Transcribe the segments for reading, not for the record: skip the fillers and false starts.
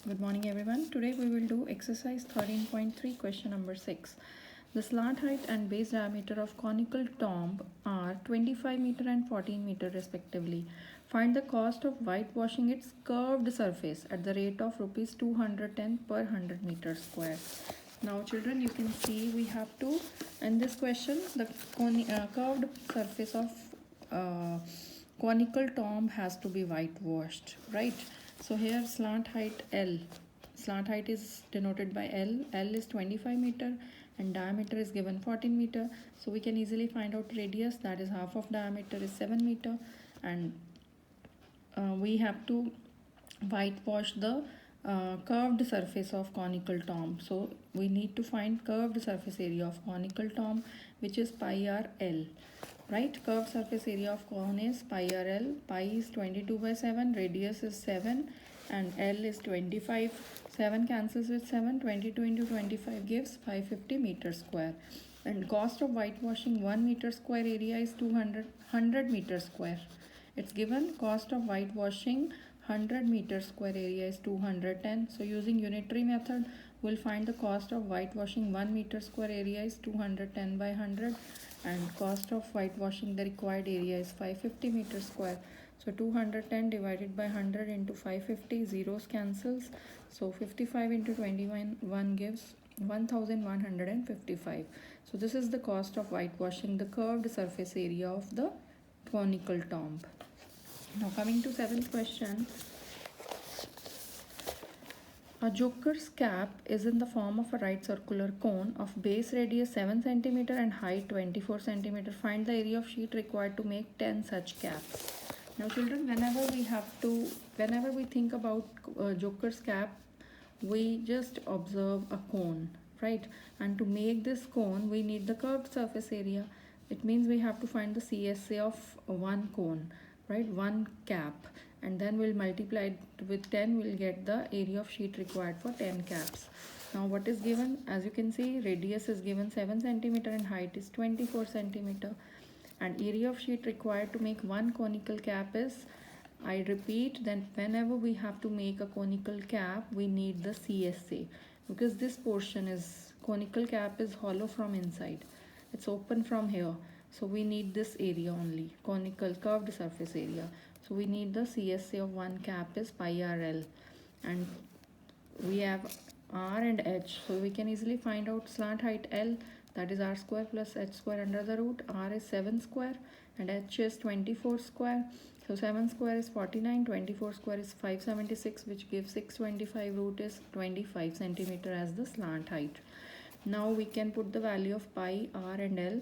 Good morning everyone. Today we will do exercise 13.3 question number 6. The slant height and base diameter of conical tomb are 25 meter and 14 meter respectively. Find the cost of whitewashing its curved surface at the rate of rupees 210 per 100 meter square. Now children, you can see we have to, in this question, the curved surface of uh, conical tomb has to be whitewashed, right? So here slant height L, slant height is denoted by L. L is 25 meter and diameter is given 14 meter. So we can easily find out radius, that is half of diameter is 7 meter, and we have to whitewash the curved surface of conical tomb. So we need to find curved surface area of conical tomb, which is pi r L. Right, curved surface area of cone is pi r L. Pi is 22 by 7, radius is 7, and L is 25. 7 cancels with 7, 22 into 25 gives 550 meters square. And cost of whitewashing 1 meter square area is 100 meters square. It's given cost of whitewashing 100 meter square area is 210. So using unitary method, we'll find the cost of whitewashing 1 meter square area is 210 by 100, and cost of whitewashing the required area is 550 meters square. So 210 divided by 100 into 550, zeros cancels. So 55 into 21 gives 1155. So this is the cost of whitewashing the curved surface area of the conical tomb. Now coming to seventh question. A joker's cap is in the form of a right circular cone of base radius 7 cm and height 24 cm. Find the area of sheet required to make 10 such caps. Now children, whenever we think about joker's cap, we just observe a cone, right? And to make this cone, we need the curved surface area. It means we have to find the CSA of one cone, right? One cap, and then we'll multiply it with 10. We'll get the area of sheet required for 10 caps. Now what is given? As you can see, radius is given 7 cm and height is 24 cm, and area of sheet required to make one conical cap is, I repeat, that whenever we have to make a conical cap, we need the CSA, because this portion is conical cap is hollow from inside. It's open from here. So we need this area only, conical curved surface area. So we need the CSA of one cap is pi RL, and we have R and H. So we can easily find out slant height L, that is R square plus H square under the root. R is 7 square and H is 24 square. So 7 square is 49, 24 square is 576, which gives 625. Root is 25 centimeter as the slant height. Now we can put the value of pi, R and L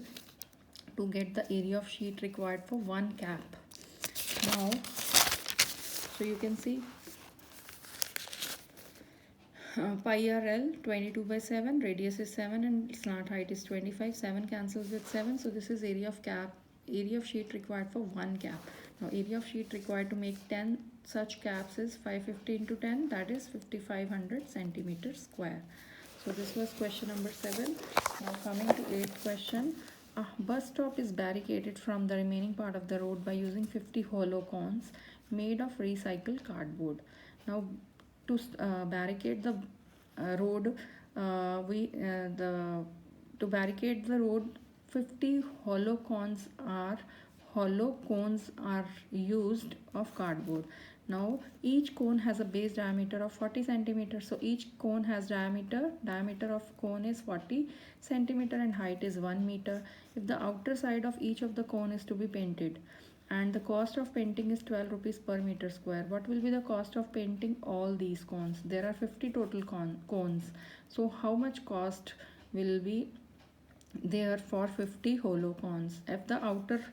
to get the area of sheet required for one cap. Now, so you can see pi RL 22 by 7, radius is 7 and slant height is 25. 7 cancels with 7, so this is area of sheet required for one cap. Now area of sheet required to make 10 such caps is 550 into 10, that is 5500 centimeters square. So this was question number 7. Now coming to 8th question. A bus stop is barricaded from the remaining part of the road by using 50 hollow cones made of recycled cardboard. Now to barricade the road, to barricade the road, 50 hollow cones are used of cardboard. Now each cone has a base diameter of 40 centimeters. So each cone has diameter of cone is 40 centimeter and height is 1 meter. If the outer side of each of the cone is to be painted, and the cost of painting is 12 rupees per meter square, what will be the cost of painting all these cones? There are 50 total cones. So how much cost will be there for 50 hollow cones if the outer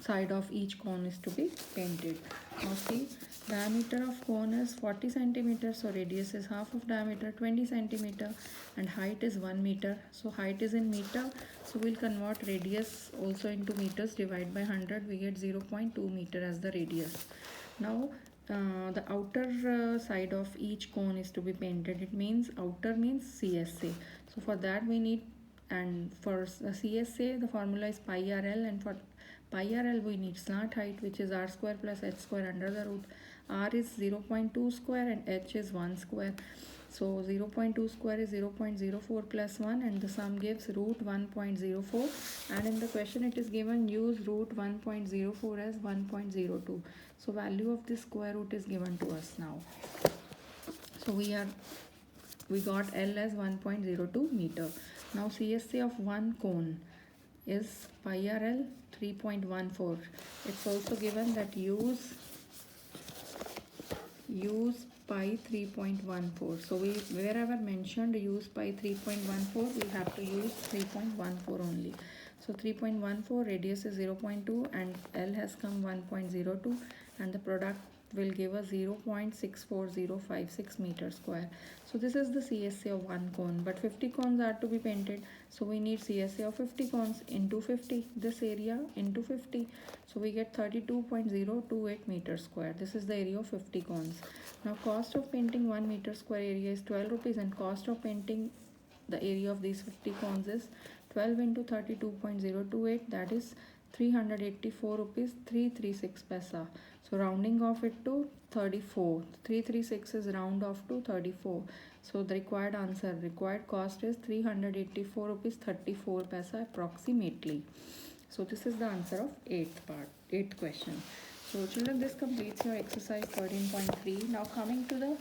side of each cone is to be painted? Now see, diameter of cone is 40 centimeters, so radius is half of diameter 20 centimeter, and height is 1 meter. So height is in meter, so we'll convert radius also into meters. Divide by 100, we get 0.2 meter as the radius. Now the outer side of each cone is to be painted. It means outer means CSA. So for that we need, and for CSA the formula is pi RL, and for pi RL we need slant height, which is R square plus H square under the root. R is 0.2 square and H is 1 square. So 0.2 square is 0.04 plus 1, and the sum gives root 1.04, and in the question it is given use root 1.04 as 1.02. So value of this square root is given to us now. So we got L as 1.02 meter. Now CSA of one cone is pi RL 3.14. It's also given that use pi 3.14. So we wherever mentioned use pi 3.14, we have to use 3.14 only. So 3.14, radius is 0.2 and L has come 1.02, and the product will give us 0.64056 meter square. So this is the CSA of one cone, but 50 cones are to be painted, so we need CSA of 50 cones into 50, this area into 50, so we get 32.028 meter square. This is the area of 50 cones. Now cost of painting 1 meter square area is 12 rupees, and cost of painting the area of these 50 cones is 12 into 32.028, that is 384 rupees 336 paisa. So rounding off it to 34, 336 is round off to 34. So the required cost is 384 rupees 34 paisa approximately. So this is the answer of 8th question. So children, this completes your exercise 13.3. Now coming to the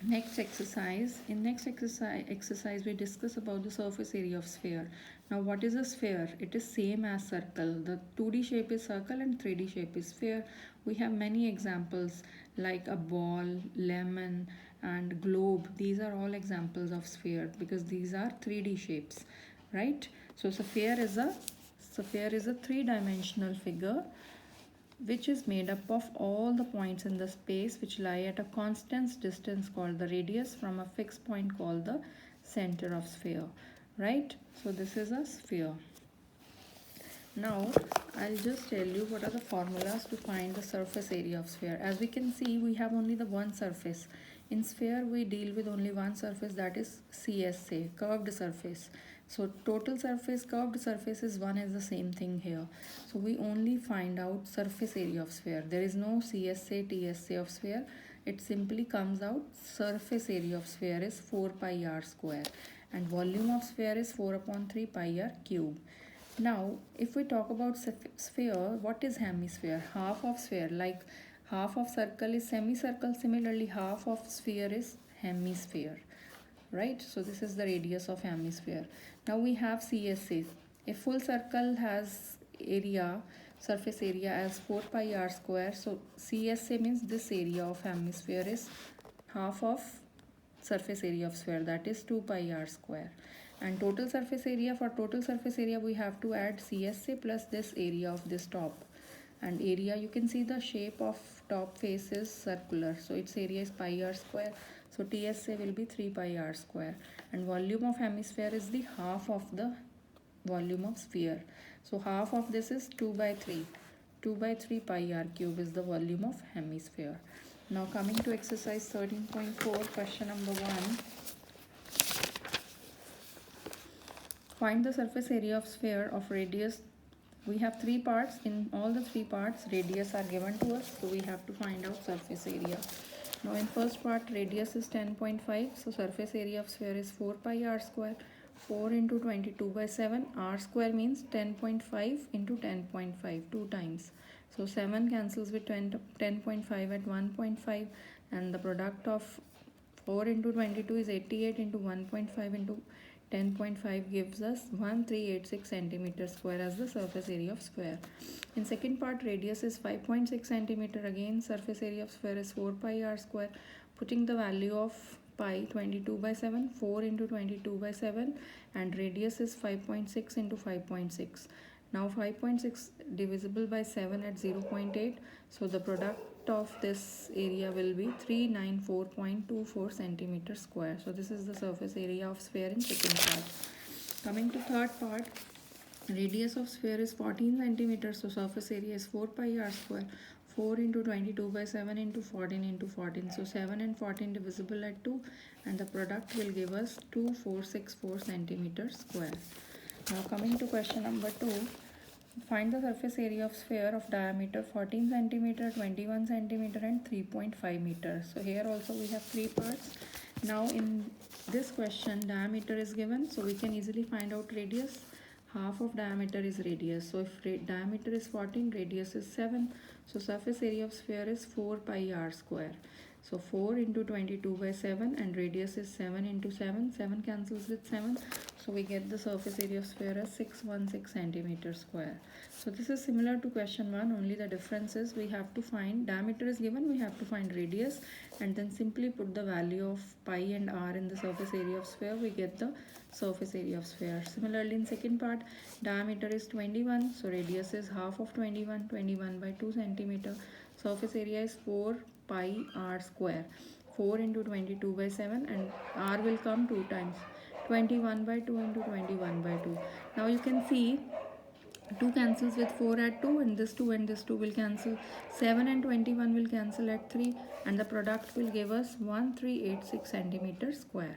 next exercise. In next exercise we discuss about the surface area of sphere. Now what is a sphere? It is same as circle. The 2D shape is circle and 3D shape is sphere. We have many examples like a ball, lemon and globe. These are all examples of sphere because these are 3D shapes, right? So sphere is a three-dimensional figure which is made up of all the points in the space which lie at a constant distance called the radius from a fixed point called the center of sphere, right? So this is a sphere. Now I'll just tell you what are the formulas to find the surface area of sphere. As we can see, we have only the one surface. In sphere we deal with only one surface, that is CSA, curved surface. So total surface, curved surface is the same thing here. So we only find out surface area of sphere. There is no CSA, TSA of sphere. It simply comes out surface area of sphere is 4 pi r square and volume of sphere is 4 upon 3 pi r cube. Now if we talk about sphere, what is hemisphere? Half of sphere, like half of circle is semicircle, similarly half of sphere is hemisphere, right? So this is the radius of hemisphere. Now we have CSA. A full circle has surface area as 4 pi r square. So CSA means this area of hemisphere is half of surface area of sphere, that is 2 pi r square. And total surface area, for total surface area we have to add CSA plus this area of this top. And area, you can see the shape of top face is circular, so its area is pi r square. So TSA will be 3 pi r square, and volume of hemisphere is the half of the volume of sphere. So half of this is 2 by 3. 2 by 3 pi r cube is the volume of hemisphere. Now coming to exercise 13.4, question number 1. Find the surface area of sphere of radius. We have 3 parts. In all the 3 parts, radius are given to us, so we have to find out surface area. Now in first part, radius is 10.5, so surface area of sphere is 4 pi r square. 4 into 22 by 7, r square means 10.5 into 10.5, 2 times. So 7 cancels with 10.5 at 1.5, and the product of 4 into 22 is 88 into 1.5 into 10.5 gives us 1386 centimeter square as the surface area of square. In second part, radius is 5.6 centimeter. Again, surface area of sphere is 4 pi r square. Putting the value of pi 22 by 7, 4 into 22 by 7, and radius is 5.6 into 5.6. Now 5.6 divisible by 7 at 0.8, so the product of this area will be 394.24 centimeter square. So this is the surface area of sphere in second part. Coming to third part, radius of sphere is 14 centimeters, so surface area is 4 pi r square. 4 into 22 by 7 into 14 into 14, so 7 and 14 divisible at 2, and the product will give us 2464 centimeters square. Now coming to question number 2. Find the surface area of sphere of diameter 14 centimeter, 21 centimeter and 3.5 meter. So here also we have three parts. Now in this question diameter is given, so we can easily find out radius. Half of diameter is radius. So if diameter is 14, radius is 7. So surface area of sphere is 4 pi r square. So 4 into 22 by 7 and radius is 7 into 7. 7 cancels with 7. So we get the surface area of sphere as 616 centimeter square. So this is similar to question 1, only the difference is we have to find diameter is given, we have to find radius and then simply put the value of pi and r in the surface area of sphere, we get the surface area of sphere. Similarly in second part, diameter is 21, so radius is half of 21, 21 by 2 centimeter. Surface area is 4 pi r square. 4 into 22 by 7 and r will come 2 times. 21 by 2 into 21 by 2. Now you can see 2 cancels with 4 at 2 and this 2 and this 2 will cancel. 7 and 21 will cancel at 3 and the product will give us 1386 centimeter square.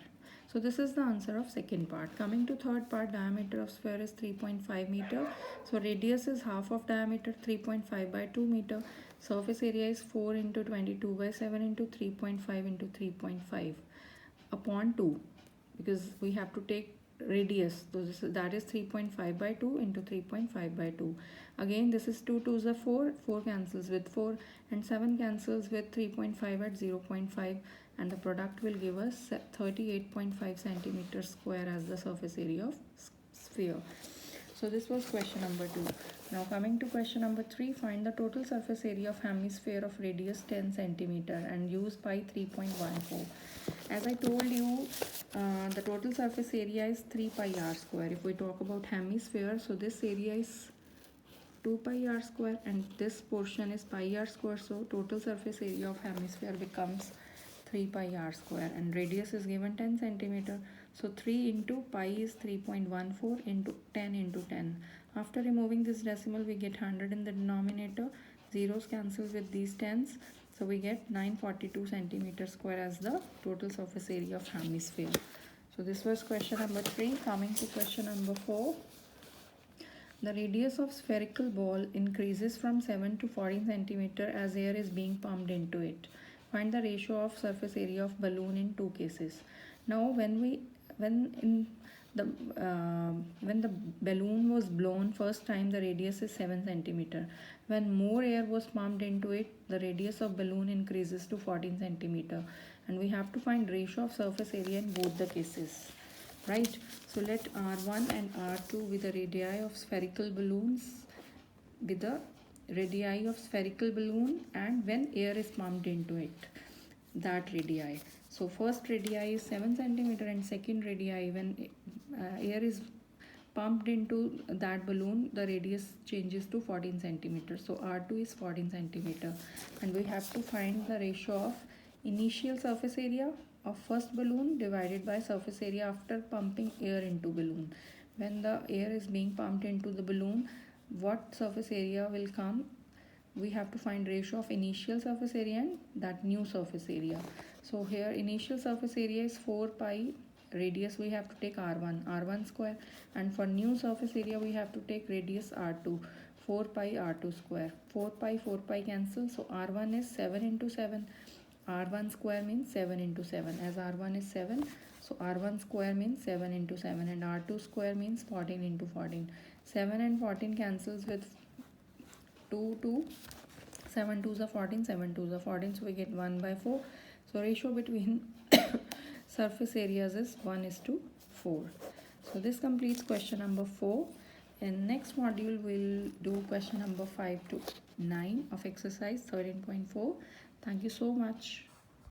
So this is the answer of second part. Coming to third part, diameter of sphere is 3.5 meter. So radius is half of diameter, 3.5 by 2 meter. Surface area is 4 into 22 by 7 into 3.5 into 3.5 upon 2, because we have to take radius. So that is 3.5 by 2 into 3.5 by 2. Again this is 2 2s are 4, 4 cancels with 4 and 7 cancels with 3.5 at 0.5 and the product will give us 38.5 centimeter square as the surface area of sphere. So this was question number 2. Now coming to question number 3, find the total surface area of hemisphere of radius 10 centimeter and use pi 3.14. As I told you, the total surface area is 3 pi r square. If we talk about hemisphere, so this area is 2 pi r square and this portion is pi r square. So total surface area of hemisphere becomes 3 pi r square and radius is given 10 centimeter. So 3 into pi is 3.14 into 10 into 10. After removing this decimal, we get 100 in the denominator. Zeros cancel with these tens. So we get 942 centimeter square as the total surface area of hemisphere. So this was question number 3. Coming to question number 4. The radius of spherical ball increases from 7 to 14 centimeter as air is being pumped into it. Find the ratio of surface area of balloon in two cases. Now when the balloon was blown first time, the radius is 7 centimeter. When more air was pumped into it, the radius of balloon increases to 14 centimeter and we have to find ratio of surface area in both the cases, right? So let r1 and r2 with the radii of spherical balloons, with the radii of spherical balloon and when air is pumped into it, that radii. So first radii is 7 centimeter and second radii when air is pumped into that balloon, the radius changes to 14 centimeter. So r2 is 14 centimeter and we have to find the ratio of initial surface area of first balloon divided by surface area after pumping air into balloon. When the air is being pumped into the balloon, what surface area will come? We have to find ratio of initial surface area and that new surface area. So here initial surface area is 4 pi, radius we have to take r1 square, and for new surface area we have to take radius r2, 4 pi r2 square. 4 pi cancel, so r1 is 7 into 7. r1 square means 7 into 7, as r1 is 7, so r1 square means 7 into 7 and r2 square means 14 into 14. 7 and 14 cancels with 2 2, 7 2s are 14, 7 2s are 14, so we get 1 by 4. So ratio between surface areas is 1:4. So this completes question number 4. In next module we'll do question number 5 to 9 of exercise 13.4. Thank you so much.